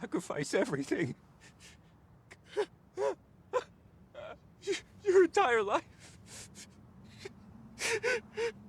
sacrifice everything. Your entire life.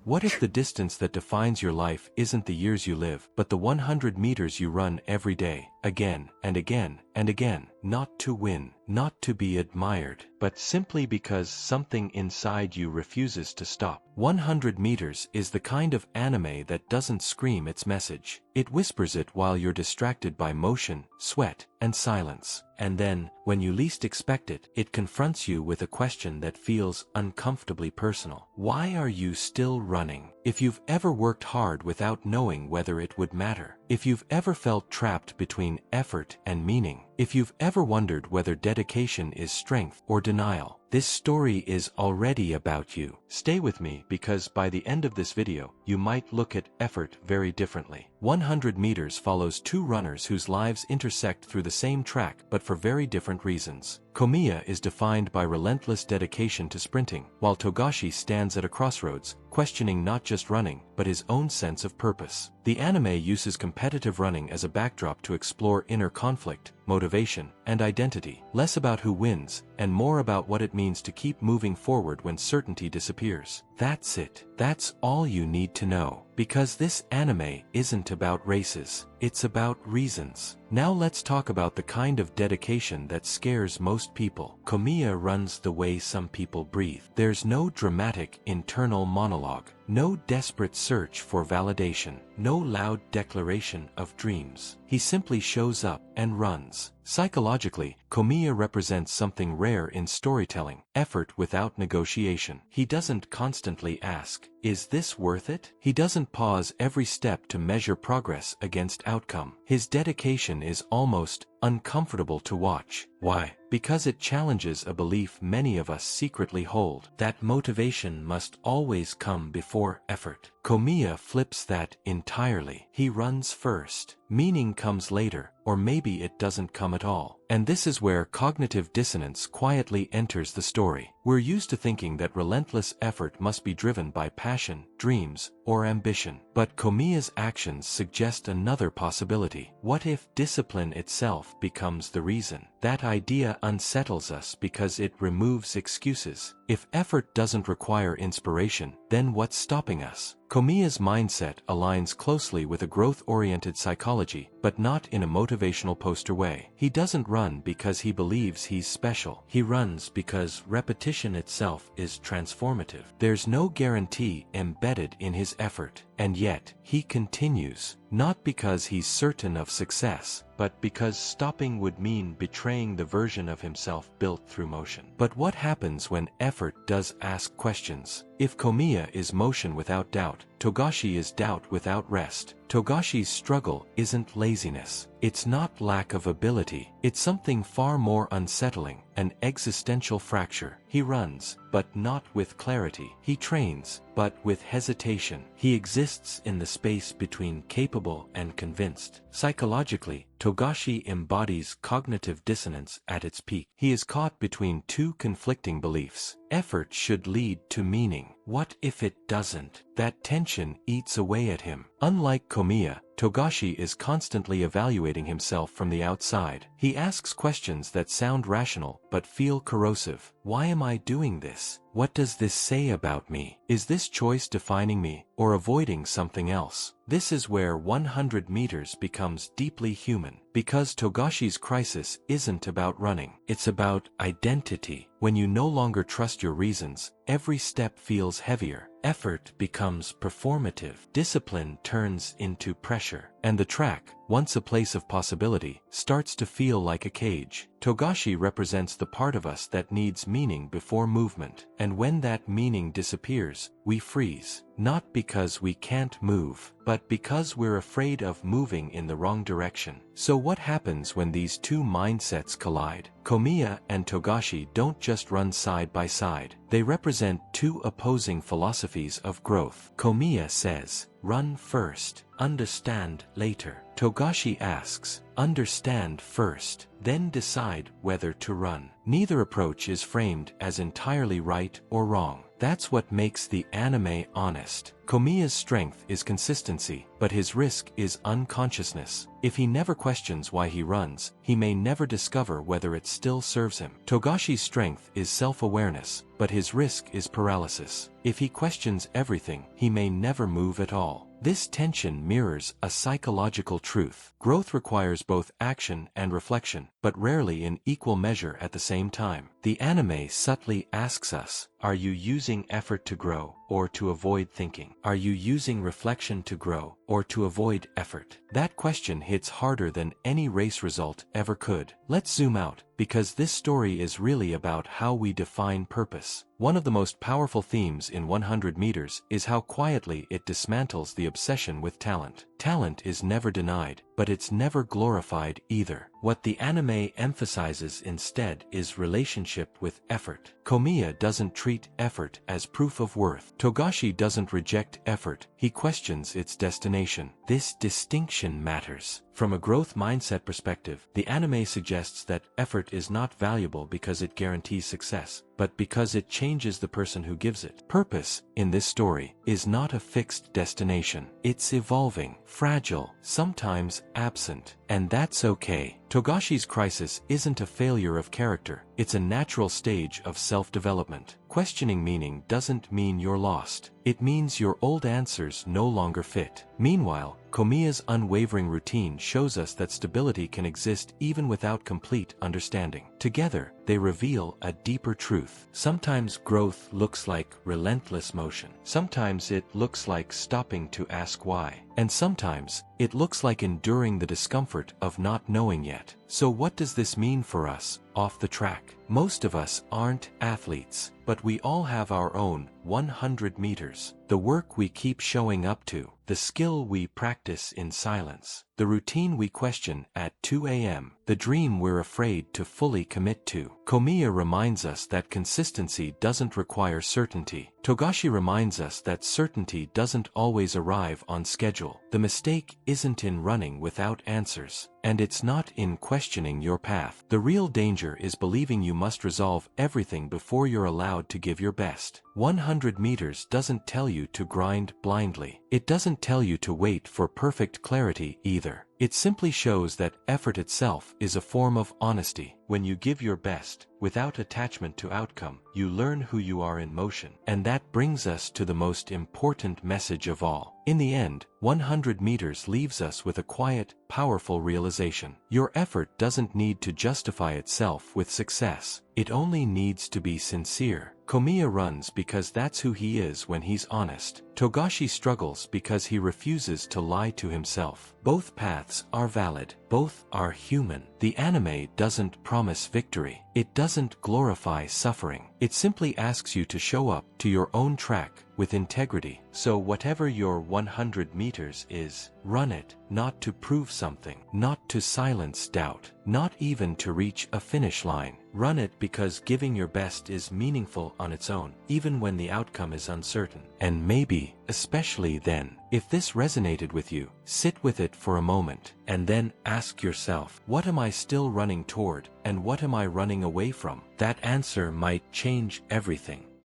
What if the distance that defines your life isn't the years you live, but the 100 meters you run every day, again and again and again, not to win, not to be admired, but simply because something inside you refuses to stop? 100 meters is the kind of anime that doesn't scream its message. It whispers it while you're distracted by motion, sweat, and silence. And then, when you least expect it, it confronts you with a question that feels uncomfortably personal. Why are you still running? If you've ever worked hard without knowing whether it would matter, if you've ever felt trapped between effort and meaning, if you've ever wondered whether dedication is strength or denial, this story is already about you. Stay with me, because by the end of this video, you might look at effort very differently. 100 meters follows two runners whose lives intersect through the same track but for very different reasons. Komiya is defined by relentless dedication to sprinting, while Togashi stands at a crossroads, questioning not just running, but his own sense of purpose. The anime uses competitive running as a backdrop to explore inner conflict, motivation, and identity, less about who wins, and more about what it means to keep moving forward when certainty disappears. That's it. That's all you need to know. Because this anime isn't about races, it's about reasons. Now let's talk about the kind of dedication that scares most people. Komiya runs the way some people breathe. There's no dramatic internal monologue, no desperate search for validation, no loud declaration of dreams. He simply shows up and runs. Psychologically, Komiya represents something rare in storytelling: effort without negotiation. He doesn't constantly ask, "Is this worth it?" He doesn't pause every step to measure progress against outcome. His dedication is almost uncomfortable to watch. Why? Because it challenges a belief many of us secretly hold, that motivation must always come before effort. Komiya flips that entirely. He runs first. Meaning comes later, or maybe it doesn't come at all. And this is where cognitive dissonance quietly enters the story. We're used to thinking that relentless effort must be driven by passion, dreams, or ambition. But Komiya's actions suggest another possibility. What if discipline itself becomes the reason? That idea unsettles us because it removes excuses. If effort doesn't require inspiration, then what's stopping us? Komiya's mindset aligns closely with a growth-oriented psychology, but not in a motivational poster way. He doesn't run because he believes he's special. He runs because repetition itself is transformative. There's no guarantee embedded in his effort, and yet he continues. Not because he's certain of success, but because stopping would mean betraying the version of himself built through motion. But what happens when effort does ask questions? If Komiya is motion without doubt, Togashi is doubt without rest. Togashi's struggle isn't laziness. It's not lack of ability. It's something far more unsettling, an existential fracture. He runs, but not with clarity. He trains, but with hesitation. He exists in the space between capable and convinced. Psychologically, Togashi embodies cognitive dissonance at its peak. He is caught between two conflicting beliefs. Effort should lead to meaning. What if it doesn't? That tension eats away at him. Unlike Komiya, Togashi is constantly evaluating himself from the outside. He asks questions that sound rational but feel corrosive. Why am I doing this? What does this say about me? Is this choice defining me, or avoiding something else? This is where 100 meters becomes deeply human, because Togashi's crisis isn't about running. It's about identity. When you no longer trust your reasons, every step feels heavier. Effort becomes performative. Discipline turns into pressure. And the track, once a place of possibility, starts to feel like a cage. Togashi represents the part of us that needs meaning before movement. And when that meaning disappears, we freeze. Not because we can't move, but because we're afraid of moving in the wrong direction. So what happens when these two mindsets collide? Komiya and Togashi don't just run side by side. They represent two opposing philosophies of growth. Komiya says, "Run first, understand later." Togashi asks, "Understand first, then decide whether to run." Neither approach is framed as entirely right or wrong. That's what makes the anime honest. Komiya's strength is consistency, but his risk is unconsciousness. If he never questions why he runs, he may never discover whether it still serves him. Togashi's strength is self-awareness, but his risk is paralysis. If he questions everything, he may never move at all. This tension mirrors a psychological truth. Growth requires both action and reflection, but rarely in equal measure at the same time. The anime subtly asks us, are you using effort to grow, or to avoid thinking? Are you using reflection to grow, or to avoid effort? That question hits harder than any race result ever could. Let's zoom out, because this story is really about how we define purpose. One of the most powerful themes in 100 meters is how quietly it dismantles the obsession with talent. Talent is never denied, but it's never glorified either. What the anime emphasizes instead is relationship with effort. Komiya doesn't treat effort as proof of worth. Togashi doesn't reject effort, he questions its destination. This distinction matters. From a growth mindset perspective, the anime suggests that effort is not valuable because it guarantees success, but because it changes the person who gives it. Purpose, in this story, is not a fixed destination. It's evolving, fragile, sometimes absent, and that's okay. Togashi's crisis isn't a failure of character, it's a natural stage of self-development. Questioning meaning doesn't mean you're lost. It means your old answers no longer fit. Meanwhile, Komiya's unwavering routine shows us that stability can exist even without complete understanding. Together, they reveal a deeper truth. Sometimes growth looks like relentless motion. Sometimes it looks like stopping to ask why. And sometimes, it looks like enduring the discomfort of not knowing yet. So what does this mean for us, off the track? Most of us aren't athletes, but we all have our own 100 meters. The work we keep showing up to, the skill we practice in silence, the routine we question at 2 a.m., the dream we're afraid to fully commit to. Komiya reminds us that consistency doesn't require certainty. Togashi reminds us that certainty doesn't always arrive on schedule. The mistake isn't in running without answers, and it's not in questioning your path. The real danger is believing you must resolve everything before you're allowed to give your best. 100 meters doesn't tell you to grind blindly. It doesn't tell you to wait for perfect clarity either. It simply shows that effort itself is a form of honesty. When you give your best, without attachment to outcome, you learn who you are in motion. And that brings us to the most important message of all. In the end, 100 meters leaves us with a quiet, powerful realization. Your effort doesn't need to justify itself with success. It only needs to be sincere. Komiya runs because that's who he is when he's honest. Togashi struggles because he refuses to lie to himself. Both paths are valid. Both are human. The anime doesn't promise victory. It doesn't glorify suffering. It simply asks you to show up to your own track with integrity. So whatever your 100 meters is, run it, not to prove something, not to silence doubt, not even to reach a finish line. Run it because giving your best is meaningful on its own, even when the outcome is uncertain. And maybe, especially then, if this resonated with you, sit with it for a moment, and then ask yourself, what am I still running toward, and what am I running away from? That answer might change everything.